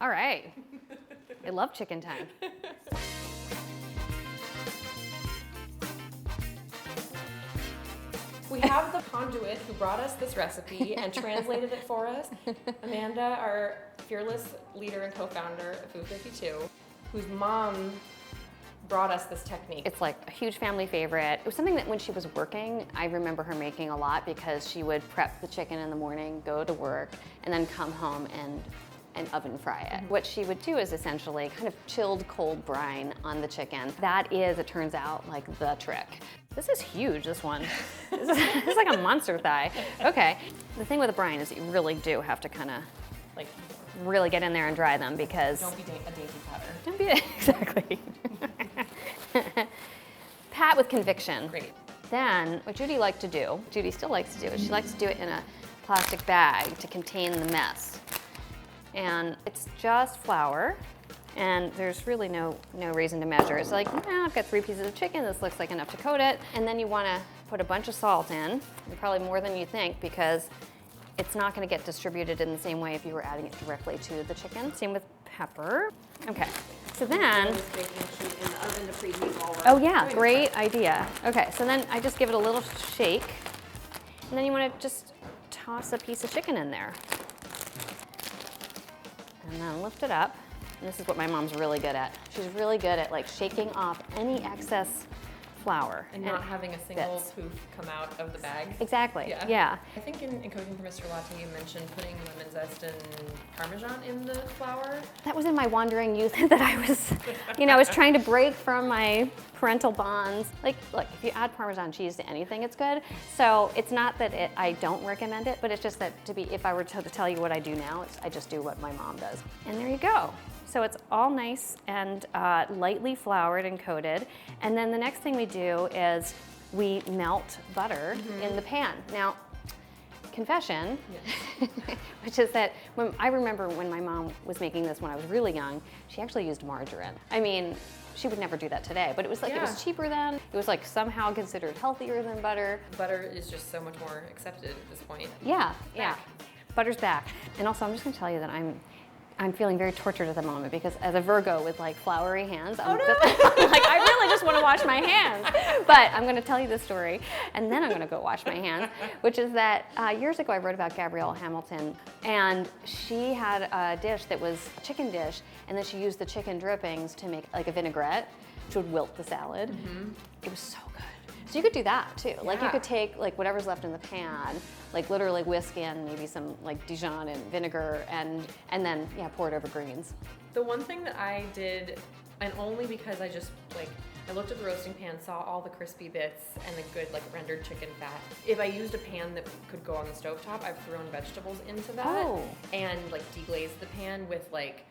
All right. I love chicken time. We have the conduit who brought us this recipe and translated it for us. Amanda, our fearless leader and co-founder of Food 52, whose mom brought us this technique. It's like a huge family favorite. It was something that when she was working, I remember her making a lot because she would prep the chicken in the morning, go to work, and then come home and oven fry it. What she would do is essentially kind of chilled cold brine on the chicken. That is, it turns out, like the trick. This is huge, this one. This is like a monster thigh. Okay, the thing with the brine is that you really do have to kind of like really get in there and dry them because... Don't be a dainty patter. Don't be, exactly. Pat with conviction. Great. Then, what Judy liked to do, Judy still likes to do, is she likes to do it in a plastic bag to contain the mess. And it's just flour, and there's really no reason to measure. It's like, I've got 3 pieces of chicken, this looks like enough to coat it. And then you wanna put a bunch of salt in, and probably more than you think, because it's not gonna get distributed in the same way if you were adding it directly to the chicken. Same with pepper. Okay, so then, oh yeah, great idea. Okay, so then I just give it a little shake, and then you wanna just toss a piece of chicken in there. And then lift it up. And this is what my mom's really good at. She's really good at like shaking off any excess flour. And not having a single poof come out of the bag. Exactly, yeah. I think in cooking for Mr. Latte, you mentioned putting lemon zest and Parmesan in the flour. That was in my wandering youth that I was, I was trying to break from my parental bonds. Like, look, if you add Parmesan cheese to anything, it's good. So it's not that I don't recommend it, but it's just that if I were to tell you what I do now, I just do what my mom does. And there you go. So it's all nice and lightly floured and coated. And then the next thing we do is we melt butter in the pan. Now, confession, which is that I remember when my mom was making this when I was really young, she actually used margarine. I mean, she would never do that today, but it was like, it was cheaper then. It was like somehow considered healthier than butter. Butter is just so much more accepted at this point. Yeah. Butter's back. And also, I'm just gonna tell you that I'm feeling very tortured at the moment because as a Virgo with like floury hands, I'm like, I really just want to wash my hands. But I'm going to tell you this story and then I'm going to go wash my hands, which is that years ago I wrote about Gabrielle Hamilton, and she had a dish that was a chicken dish, and then she used the chicken drippings to make like a vinaigrette, which would wilt the salad. It was so good. So you could do that too. Like you could take like whatever's left in the pan, like literally whisk in maybe some like Dijon and vinegar and then pour it over greens. The one thing that I did, and only because I looked at the roasting pan, saw all the crispy bits and the good like rendered chicken fat. If I used a pan that could go on the stovetop, I've thrown vegetables into that and like deglazed the pan with like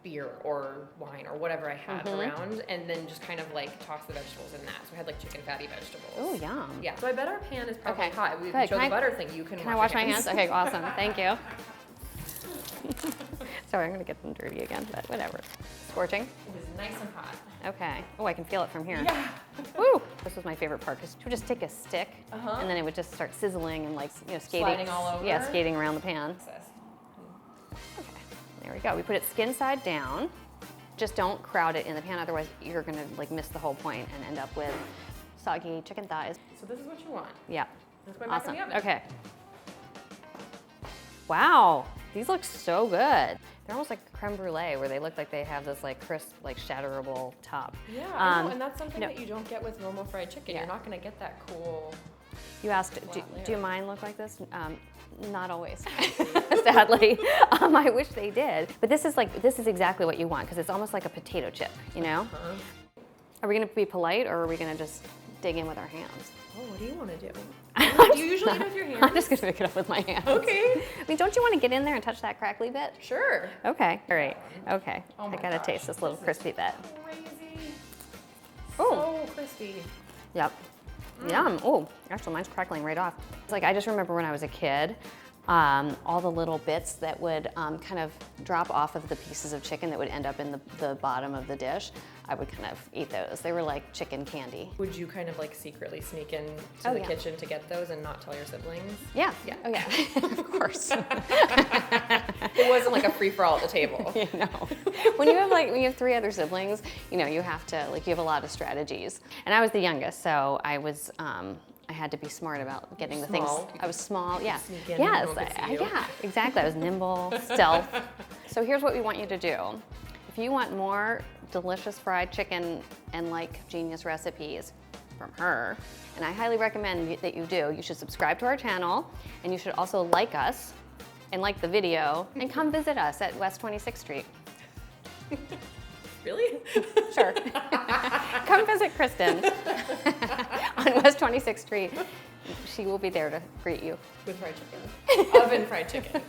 beer or wine or whatever I had around, and then just kind of like toss the vegetables in that. So I had like chicken fatty vegetables. Oh, yum. Yeah. So I bet our pan is probably hot. We can show the butter thing. You can I wash my hands? Okay, awesome. Thank you. Sorry, I'm gonna get them dirty again, but whatever. Scorching? It is nice and hot. Okay. Oh, I can feel it from here. Yeah. Woo! This was my favorite part because she would just take a stick and then it would just start sizzling and like skating. Sliding all over. Yeah, skating around the pan. Okay. There we go. We put it skin side down. Just don't crowd it in the pan, otherwise you're gonna like miss the whole point and end up with soggy chicken thighs. So this is what you want. Yeah. Let's go back in the oven. Okay. Wow, these look so good. They're almost like creme brulee, where they look like they have this like crisp, like shatterable top. Yeah, I know, and that's something that you don't get with normal fried chicken. You're not gonna get that cool. You asked, do mine look like this? Not always, sadly. I wish they did. But this is exactly what you want, because it's almost like a potato chip, Are we gonna be polite, or are we gonna just dig in with our hands? Oh, what do you want to do? Do you usually eat with your hands? I'm just gonna pick it up with my hands. Okay. I mean, don't you want to get in there and touch that crackly bit? Sure. Okay, all right, okay. Oh my I gotta taste this little crispy bit. Crazy. Oh. So crispy. Yep. Yum. Oh, actually, mine's crackling right off. It's like, I just remember when I was a kid, all the little bits that would kind of drop off of the pieces of chicken that would end up in the bottom of the dish. I would kind of eat those. They were like chicken candy. Would you kind of like secretly sneak in to Oh, the yeah. kitchen to get those and not tell your siblings? Yeah. Yeah. Oh yeah. Of course. It wasn't like a free-for-all at the table. You know, when you have 3 other siblings, you know, you have to you have a lot of strategies. And I was the youngest, so I was I had to be smart about getting the Small. things. I was small, yeah. sneak in and Yes, no one could see you. yeah, exactly. I was nimble, stealth. So here's what we want you to do. If you want more delicious fried chicken and like genius recipes from her, and I highly recommend that you do, you should subscribe to our channel, and you should also like us and like the video, and come visit us at West 26th Street. Really? Sure. Come visit Kristen on West 26th Street. She will be there to greet you. With fried chicken. Oven fried chicken.